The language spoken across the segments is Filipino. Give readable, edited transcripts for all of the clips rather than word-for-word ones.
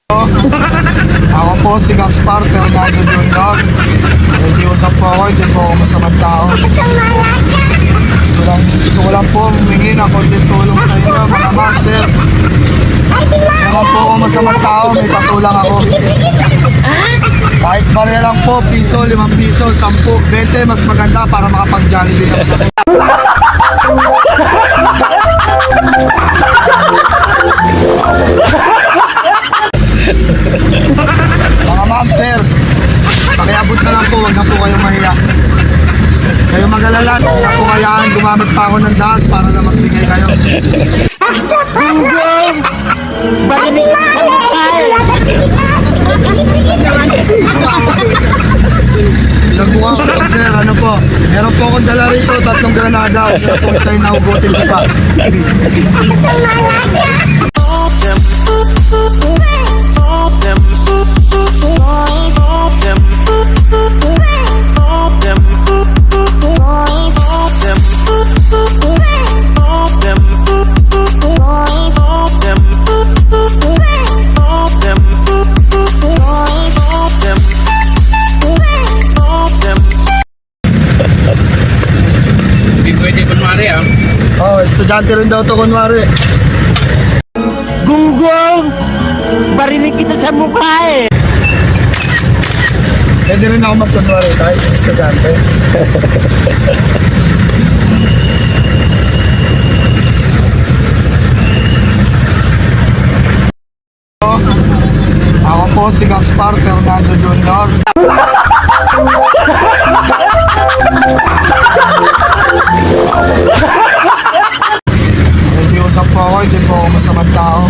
Ako po si Gaspar Fernando Jr. Nakikiusap po ako, hindi po ako masamang tao. Gusto ko lang po humingi ng konting tulong sa inyo, mga ma'am, sir. Hindi naman po ako masamang tao, may patulang ako. Kahit barya lang po, piso, 5 piso, 10, 20, mas maganda para makapag-Jollibee naman ako. Mga ma'am, sir, pakiabot na lang po, huwag na po kayong mahiya. Kayo mag-alala, huwag na po kayaan, gumamit pa ako ng dahas para na magbigay kayo. Gunggong! Barinig ka sa mukha eh! Ilang buka ko po, sir, ano po, meron po akong dala rito, 3 granada, huwag na po tayo naubutin ko pa. Hindi pwede kunwari ah. Oh, estudyante rin daw to kunwari. Gunggong! Barinig kita sa mukha eh! Pwede rin ako magkunwari kahit estudyante. Ako po si Gaspar Fernando Jr. Nakikiusap po ako, hindi po ako masamang tao.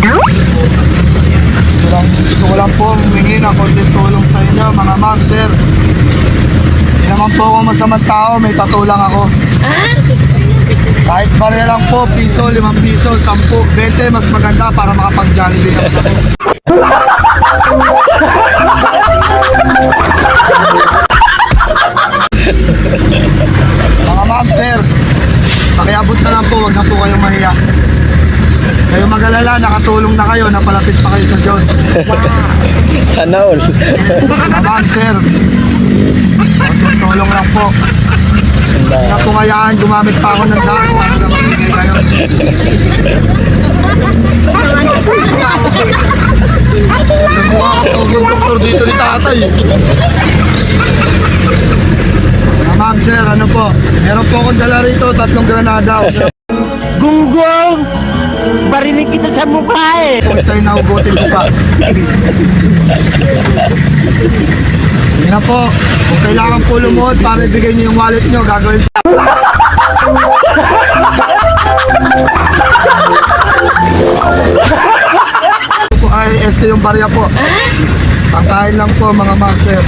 Gusto ko lang po humingi ng konting tulong sa inyo, mga ma'am, sir. Hindi naman po ako masamang tao, may patulang ako. Kahit barya lang po, piso, 5 piso, 10, 20, mas maganda para makapag-Jollibee naman ako. Mga ma'am, sir, pakiabot na lang po, huwag na po kayong mahiya. Kayo mag-alala, nakatulong na kayo, napalapit pa kayo sa Diyos. Sana all. Mga ma'am, sir, konting tulong lang po. Huwag na po kayaan, gumamit pa ako ng dahas para na magbigay kayo. Nagmukha ka sa doktor dito ni tatay. Ma'am, sir, ano po? Meron po akong dala rito, 3 granada. Gunggong! Barinig kita sa mukha eh! Huwag tayo naubutin ko pa. Hindi na po. Kung kailangan po lumuhod para ibigay niyo yung wallet niyo, gagawin po. Ay, este yung barya po. Pangkain lang po, mga ma'am, sir.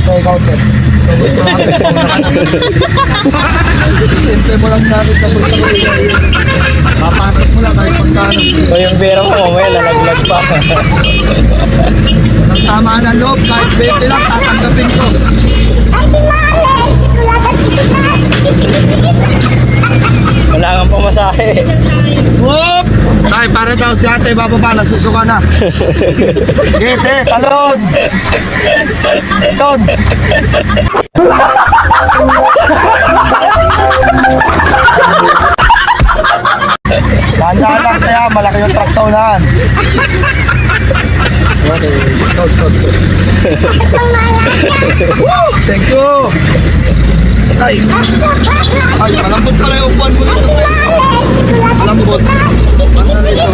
Take out it. Tapos mo lang simple mo lang sa akin sa bulsa ko. Papasok mo lang kahit pagkano. O yung pera mo, mamaya lalaglag pa. Nagsamaan ng loob, kahit 20 lang, tatanggapin ko. Wala kang pamasahe. Whoop! Ay, para daw si ate, bababa, nasusuka na. Gete, talon! Talon! Tandaan lang kaya, malaki yung truck sa unahan. Okay, sod. Thank you! Ay, malambot pala yung upuan mo. Malambot. Basta rito.